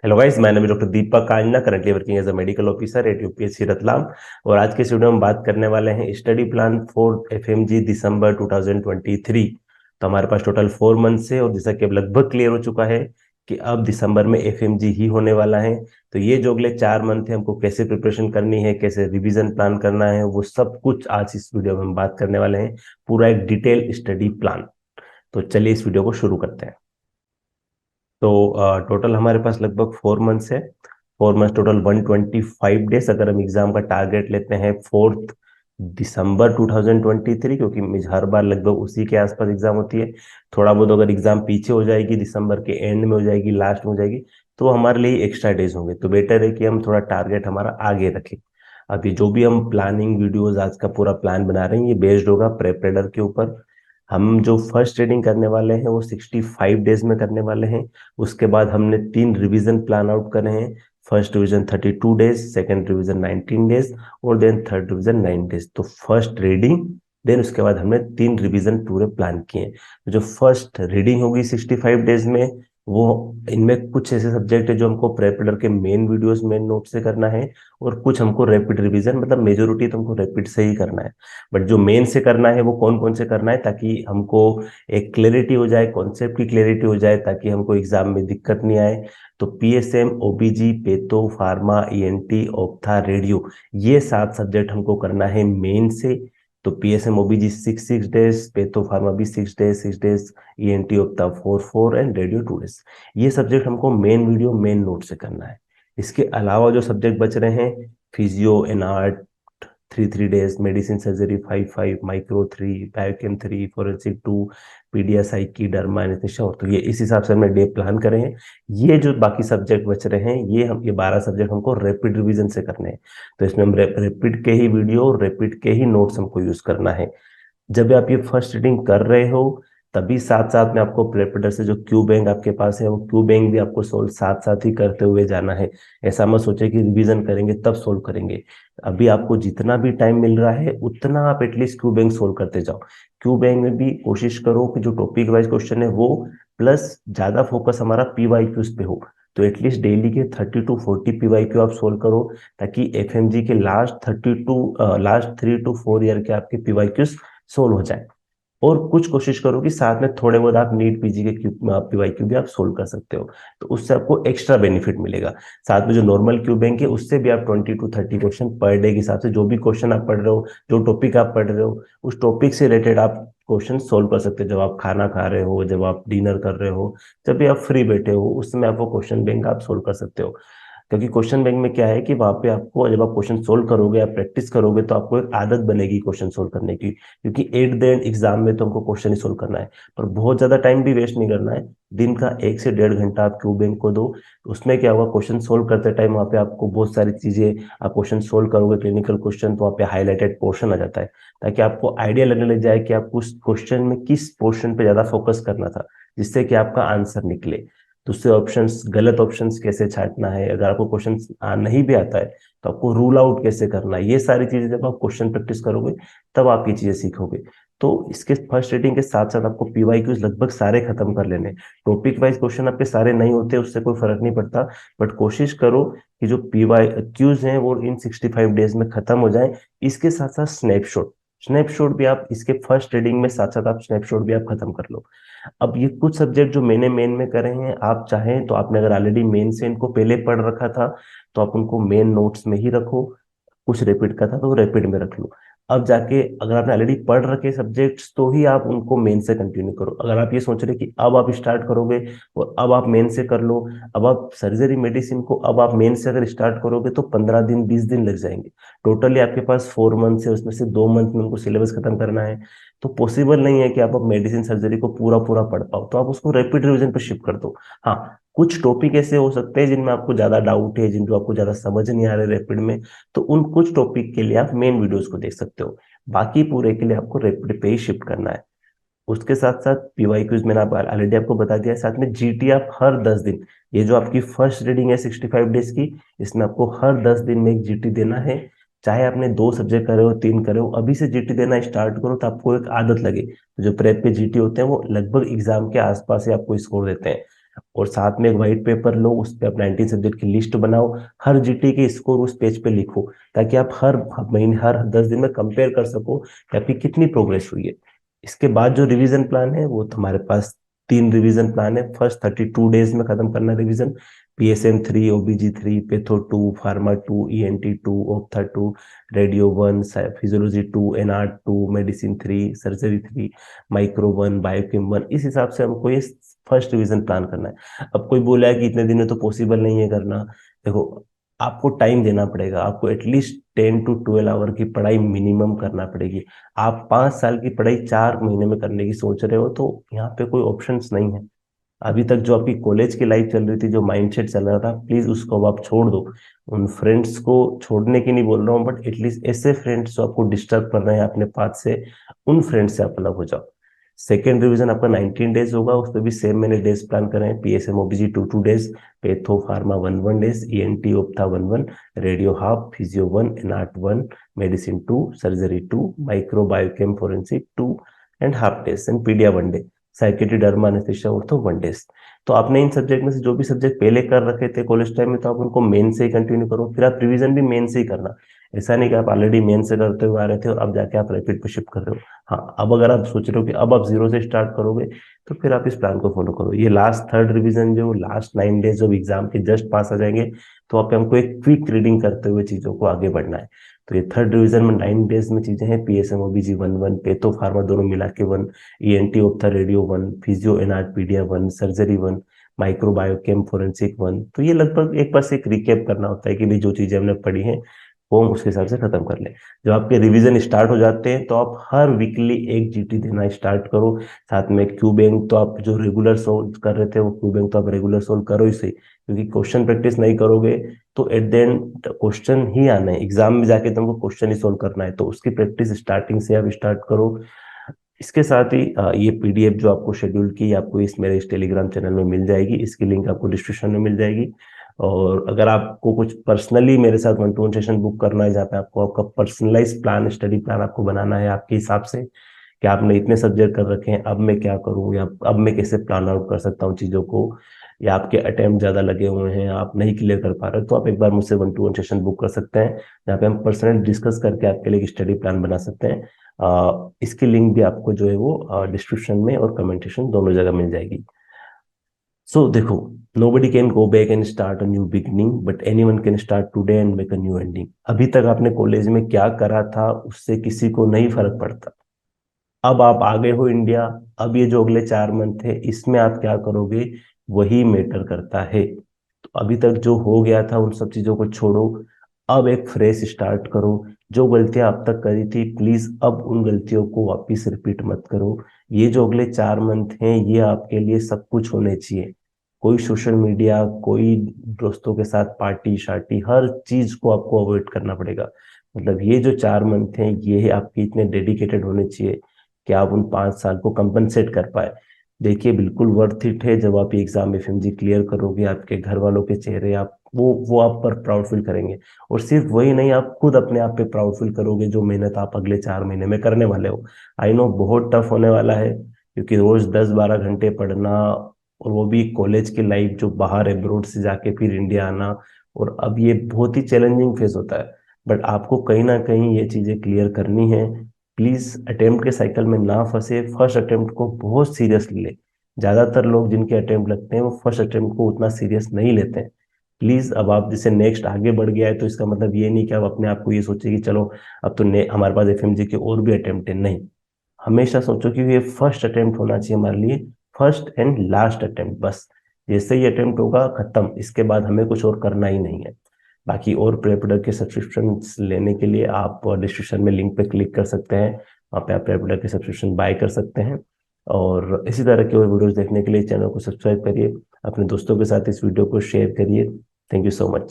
Hello guys, मैं नाम doctor Deepak Kanjana, currently working as a medical officer at UPSC Ratlam. और आज के इस वीडियो में हम बात करने वाले हैं स्टडी प्लान फॉर एफएमजी दिसंबर 2023। तो हमारे पास टोटल 4 मंथ्स है और जैसा कि अब लगभग क्लियर हो चुका है कि अब दिसंबर में एफएमजी ही होने वाला है। तो ये जो अगले 4 मंथ है, हमको कैसे प्रिपरेशन करनी है, कैसे रिविजन प्लान करना है, वो सब कुछ आज इस वीडियो में हम बात करने वाले हैं। पूरा एक डिटेल स्टडी प्लान। तो चलिए इस वीडियो को शुरू करते हैं। तो टोटल हमारे पास लगभग 4 मंथ्स है। 4 मंथ टोटल 125 डेज। अगर हम एग्जाम का टारगेट लेते हैं 4 दिसंबर 2023, क्योंकि हर बार लगभग उसी के आसपास एग्जाम होती है। थोड़ा बहुत अगर एग्जाम पीछे हो जाएगी, दिसंबर के एंड में हो जाएगी, लास्ट में हो जाएगी, तो हमारे लिए एक्स्ट्रा डेज होंगे। तो बेटर है कि हम थोड़ा टारगेट हमारा आगे रखें। अभी जो भी हम प्लानिंग वीडियोस, आज का पूरा प्लान बना रहे हैं, ये बेस्ड होगा प्रेप रीडर के ऊपर। हम जो फर्स्ट रीडिंग करने वाले हैं वो 65 डेज में करने वाले हैं। उसके बाद हमने 3 रिवीजन प्लान आउट करे हैं। First revision 32 days, second revision 19 days, और देन थर्ड रिवीजन 9 डेज। तो फर्स्ट रीडिंग, देन उसके बाद हमने 3 रिवीजन पूरे प्लान किए हैं। तो जो फर्स्ट रीडिंग होगी 65 डेज में, वो इनमें कुछ ऐसे सब्जेक्ट है जो हमको प्रेप रीडर के मेन वीडियोस, मेन नोट से करना है, और कुछ हमको रैपिड रिवीजन, मतलब मेजोरिटी तो हमको रैपिड से ही करना है। बट जो मेन से करना है वो कौन कौन से करना है, ताकि हमको एक क्लैरिटी हो जाए, कॉन्सेप्ट की क्लैरिटी हो जाए, ताकि हमको एग्जाम में दिक्कत नहीं आए। तो PSM, OBG, patho, pharma, ENT, ophtha, radio, ये 7 सब्जेक्ट हमको करना है मेन से। तो PSM OBG 6 6 days, patho pharma भी 6 days 6 days, ENT ophtha 4 4, and radio 2 days. ये सब्जेक्ट हमको मेन वीडियो, मेन नोट से करना है। इसके अलावा जो सब्जेक्ट बच रहे हैं, physio and art 3 3 days, medicine surgery 5 5, micro 3, biochem 3, forensic 2, pedia psych, derma anaesthesia. और तो ये इस हिसाब से हमने डे प्लान करे हैं। ये जो बाकी सब्जेक्ट बच रहे हैं, ये 12 सब्जेक्ट हमको रैपिड रिवीजन से करने हैं। तो इसमें हम रैपिड के ही वीडियो और रैपिड के ही नोट्स हमको यूज करना है। जब आप ये फर्स्ट रीडिंग कर रहे हो, तभी साथ साथ में आपको प्रेपरेटर से जो क्यू बैंक आपके पास है, वो क्यू बैंक भी आपको सोल्व साथ साथ ही करते हुए जाना है। ऐसा मत सोचे कि रिवीजन करेंगे तब सोल्व करेंगे। अभी आपको जितना भी टाइम मिल रहा है, उतना आप एटलीस्ट क्यू बैंक सोल्व करते जाओ। क्यू बैंक में भी कोशिश करो कि जो टॉपिक वाइज क्वेश्चन है वो, प्लस ज्यादा फोकस हमारा पीवाईक्यूज पे हो। तो एटलीस्ट डेली के 30 to 40 पीवाईक्यू आप सोल्व करो, ताकि एफएमजी के लास्ट 3 to 4 ईयर के आपके पीवाईक्यूज सोल्व हो जाए। और कुछ कोशिश करो कि साथ में थोड़े बहुत आप नीट पीजी के पीवाईक्यू भी आप सोल्व कर सकते हो। तो उससे आपको एक्स्ट्रा बेनिफिट मिलेगा। साथ में जो नॉर्मल क्यू बैंक है, उससे भी आप 20 to 30 क्वेश्चन पर डे के हिसाब से, जो भी क्वेश्चन आप पढ़ रहे हो, जो टॉपिक आप पढ़ रहे हो, उस टॉपिक से रिलेटेड आप क्वेश्चन सोल्व कर सकते हो। जब आप खाना खा रहे हो, जब आप डिनर कर रहे हो, जब भी आप फ्री बैठे हो, उस समय आप वो क्वेश्चन बैंक आप सोल्व कर सकते हो। क्योंकि क्वेश्चन बैंक में क्या है कि वहां पे आपको, जब आप क्वेश्चन सोल्व करोगे, आप प्रैक्टिस करोगे, तो आपको एक आदत बनेगी क्वेश्चन सोल्व करने की। क्योंकि एट द एंड एग्जाम में तो हमको क्वेश्चन ही सोल्व करना है, पर बहुत ज्यादा टाइम भी वेस्ट नहीं करना है। दिन का 1 से 1.5 घंटा आप क्यू बैंक को दो। उसमें क्या होगा, क्वेश्चन सोल्व करते टाइम वहाँ पे आपको बहुत सारी चीजें, आप क्वेश्चन सोल्व करोगे, क्लिनिकल क्वेश्चन, तो वहाँ पे हाईलाइटेड पोर्शन आ जाता है, ताकि आपको आइडिया लगने लग जाए कि आपको उस क्वेश्चन में किस पोर्शन पे ज्यादा फोकस करना था, जिससे कि आपका आंसर निकले। दूसरे ऑप्शंस, गलत ऑप्शंस कैसे छांटना है, अगर आपको क्वेश्चन नहीं भी आता है, तो आपको रूल आउट कैसे करना है, ये सारी चीजें जब आप क्वेश्चन प्रैक्टिस करोगे, तब आप ये चीजें सीखोगे। तो इसके फर्स्ट रीडिंग के साथ साथ आपको पीवाईक्यूज लगभग सारे खत्म कर लेने। टॉपिक वाइज क्वेश्चन आपके सारे नहीं होते, उससे कोई फर्क नहीं पड़ता। बट कोशिश करो कि जो पीवाईक्यूज हैं वो इन 65 डेज में खत्म हो जाए। इसके साथ साथ स्नैपशॉट, स्नैपशॉट भी आप इसके फर्स्ट रीडिंग में साथ साथ आप स्नैपशॉट भी आप खत्म कर लो। अब ये कुछ सब्जेक्ट जो मैंने मेन में करे हैं, आप चाहें तो, आपने अगर ऑलरेडी मेन से इनको पहले पढ़ रखा था, तो आप उनको मेन नोट्स में ही रखो। कुछ रैपिड का था तो रैपिड में रख लो। अब जाके अगर आपने ऑलरेडी पढ़ रखे सब्जेक्ट्स, तो ही आप उनको मेन से कंटिन्यू करो। अगर आप ये सोच रहे कि अब आप स्टार्ट करोगे और अब आप मेन से कर लो, अब आप सर्जरी मेडिसिन को अब आप मेन से अगर स्टार्ट करोगे, तो 15 दिन 20 दिन लग जाएंगे। टोटली आपके पास 4 मंथ है, उसमें से 2 मंथ में उनको सिलेबस खत्म करना है। तो पॉसिबल नहीं है कि आप अब मेडिसिन सर्जरी को पूरा पूरा पढ़ पाओ, तो आप उसको रैपिड रिवीजन पर शिफ्ट कर दो। हाँ, कुछ टॉपिक ऐसे हो सकते हैं जिनमें आपको ज्यादा डाउट है, जिनको आपको ज्यादा समझ नहीं आ रहे रैपिड में, तो उन कुछ टॉपिक के लिए आप मेन वीडियोस को देख सकते हो। बाकी पूरे के लिए आपको रैपिड पे ही शिफ्ट करना है। उसके साथ साथ पीवाई क्यूज मैंने आप ऑलरेडी आपको बता दिया है। साथ में जीटी आप हर 10 दिन, ये जो आपकी फर्स्ट रीडिंग है 65 डेज की, इसमें आपको हर 10 दिन में एक जीटी देना है। चाहे आपने 2 सब्जेक्ट करे हो, 3 करे हो, अभी से जीटी देना स्टार्ट करो, तो आपको एक आदत लगे। तो जो प्रेप के जीटी होते हैं वो लगभग एग्जाम के आसपास ही आपको स्कोर देते हैं। और साथ में एक व्हाइट पेपर लो, उस पर आप 19 सब्जेक्ट की लिस्ट बनाओ, हर जीटी के स्कोर उस पेज पे लिखो, ताकि आप हर महीने हर 10 दिन में कंपेयर कर सको कि आपकी कितनी प्रोग्रेस हुई है। इसके बाद जो रिवीजन प्लान है वो तुम्हारे पास 3 रिवीजन प्लान है। फर्स्ट 32 डेज में खत्म करना revision, PSM 3, OBG 3, Patho 2, Pharma 2, ENT 2, Optha 2, radio 1, physiology 2, NR 2, medicine 3, surgery 3, micro 1, biochem 1। इस हिसाब से हमको ये फर्स्ट रिवीजन प्लान करना है। अब कोई बोला है कि इतने दिन में तो पॉसिबल नहीं है करना, देखो आपको टाइम देना पड़ेगा, आपको एटलीस्ट 10 to 12 आवर की पढ़ाई मिनिमम करना पड़ेगी। आप 5 साल की पढ़ाई 4 महीने में करने की सोच रहे हो तो यहाँ पे कोई ऑप्शंस नहीं है। अभी तक जो आपकी कॉलेज की लाइफ चल रही थी, जो माइंडसेट चल रहा था, प्लीज उसको अब आप छोड़ दो। उन फ्रेंड्स को छोड़ने की नहीं बोल रहा हूँ, बट एटलीस्ट ऐसे फ्रेंड्स जो आपको डिस्टर्ब कर रहे हैं अपने पाथ से, उन फ्रेंड्स से आप अलग हो जाओ। सेकेंड रिवीजन आपका 19 डेज होगा, उस पर भी सेम मैंने डेज प्लान करें। PSM OBG 2 2 days, patho pharma 1 1 days, ENT ophtha 1 1, radio half, physio 1, NR 1, medicine 2, surgery 2, micro biochem forensic 2 and half days, and pedia 1 day, psychiatry derma anaesthesia ortho 1 days. तो आपने इन subject में से जो भी subject पहले कर रखे थे कॉलेज टाइम में, तो आप उनको मेन से ही कंटिन्यू करो, फिर आप रिवीजन भी मेन से ही करना। ऐसा नहीं कि आप ऑलरेडी मेन से करते हुए आ रहे थे और अब जाके आप रैपिड पे शिफ्ट कर रहे हो। हाँ, अब अगर आप सोच रहे हो कि अब आप जीरो से स्टार्ट करोगे, तो फिर आप इस प्लान को फॉलो करो। ये लास्ट थर्ड रिवीजन, जो लास्ट 9 डेज जब एग्जाम के जस्ट पास आ जाएंगे, तो आप हमको एक क्विक रीडिंग करते हुए चीजों को आगे बढ़ना है। तो ये थर्ड रिवीजन में 9 डेज में चीजें हैं। PSM OBG 1 1, पेथो फार्मा दोनों मिला के 1, ENT ophtha radio 1, physio NR pedia 1, surgery 1, micro biochem forensic 1। तो ये लगभग एक बार से एक रिकेप करना होता है कि भाई जो चीजें हमने पढ़ी हैं वो हम उसके हिसाब से खत्म कर ले। जब आपके रिवीजन स्टार्ट हो जाते हैं तो आप हर वीकली एक जीटी देना स्टार्ट करो। साथ में क्यू बैंक तो आप जो रेगुलर सोल्व कर रहे थे वो क्यू बैंक तो आप रेगुलर सोल्व करो ही सही, क्योंकि क्वेश्चन प्रैक्टिस नहीं करोगे तो एट द एंड क्वेश्चन ही आना है, एग्जाम में जाके तुमको क्वेश्चन ही सोल्व करना है। तो उसकी प्रैक्टिस स्टार्टिंग से आप स्टार्ट करो। इसके साथ ही ये PDF जो आपको शेड्यूल की, आपको इस मेरे इस टेलीग्राम चैनल में मिल जाएगी, इसकी लिंक आपको डिस्क्रिप्शन में मिल जाएगी। और अगर आपको कुछ पर्सनली मेरे साथ 1-to-1 सेशन बुक करना है, जहाँ पे आपको आपका पर्सनलाइज प्लान, स्टडी प्लान आपको बनाना है आपके हिसाब से कि आपने इतने सब्जेक्ट कर रखे हैं, अब मैं क्या करूं, या अब मैं कैसे प्लान आउट कर सकता हूँ चीज़ों को, या आपके अटेम्प्ट ज़्यादा लगे हुए हैं, आप नहीं क्लियर कर पा रहे, तो आप एक बार मुझसे 1-to-1 सेशन बुक कर सकते हैं, जहाँ पे हम पर्सनल डिस्कस करके आपके लिए एक स्टडी प्लान बना सकते हैं। इसकी लिंक भी आपको जो है वो डिस्क्रिप्शन में और कमेंटेशन दोनों जगह मिल जाएगी। सो देखो, nobody can go back and start a new beginning, but anyone can start today and make a new ending। अभी तक आपने कॉलेज में क्या करा था उससे किसी को नहीं फर्क पड़ता। अब आप आ गए हो इंडिया, अब ये जो अगले 4 मंथ है इसमें आप क्या करोगे, वही मैटर करता है। तो अभी तक जो हो गया था उन सब चीजों को छोड़ो, अब एक फ्रेश स्टार्ट करो। जो गलतियां अब तक करी थी, प्लीज अब उन गलतियों को वापस रिपीट मत करो। ये जो अगले 4 मंथ हैं ये आपके लिए सब कुछ होने चाहिए। कोई सोशल मीडिया, कोई दोस्तों के साथ पार्टी शार्टी, हर चीज को आपको अवॉइड करना पड़ेगा। मतलब ये जो 4 मंथ हैं ये आपके इतने डेडिकेटेड होने चाहिए कि आप उन 5 साल को कंपनसेट कर पाए। देखिए बिल्कुल वर्थ इट है। जब आप ये एग्जाम FMG क्लियर करोगे, आपके घर वालों के चेहरे, आप वो आप पर प्राउड फील करेंगे। और सिर्फ वही नहीं, आप खुद अपने आप पे प्राउड फील करोगे जो मेहनत आप अगले 4 महीने में करने वाले हो। आई नो बहुत टफ होने वाला है, क्योंकि रोज 10-12 घंटे पढ़ना, और वो भी कॉलेज की लाइफ जो बाहर अब्रोड से जाके फिर इंडिया आना, और अब ये बहुत ही चैलेंजिंग फेज होता है। बट आपको कहीं ना कहीं ये चीजें क्लियर करनी है। प्लीज अटेम्प्ट के साइकिल में ना फंसे, फर्स्ट अटेम्प्ट को बहुत सीरियसली ले। ज्यादातर लोग जिनके अटेम्प्ट लगते हैं वो फर्स्ट अटेम्प्ट को उतना सीरियस नहीं लेते हैं। प्लीज अब आप जैसे नेक्स्ट आगे बढ़ गया है, तो इसका मतलब ये नहीं कि आप अपने आप को ये सोचे कि चलो अब तो हमारे पास FMG के और भी अटेम्प्ट है। नहीं, हमेशा सोचो कि ये फर्स्ट अटेम्प्ट होना चाहिए हमारे लिए, फर्स्ट एंड लास्ट अटेम्प्ट बस। जैसे ही अटेम्प्ट होगा खत्म, इसके बाद हमें कुछ और करना ही नहीं है। बाकी और प्रेपडर के सब्सक्रिप्शन लेने के लिए आप डिस्क्रिप्शन में लिंक पे क्लिक कर सकते हैं, वहाँ पे आप प्रेपडर के सब्सक्रिप्शन बाय कर सकते हैं। और इसी तरह के और वीडियोस देखने के लिए चैनल को सब्सक्राइब करिए, अपने दोस्तों के साथ इस वीडियो को शेयर करिए। Thank you so much.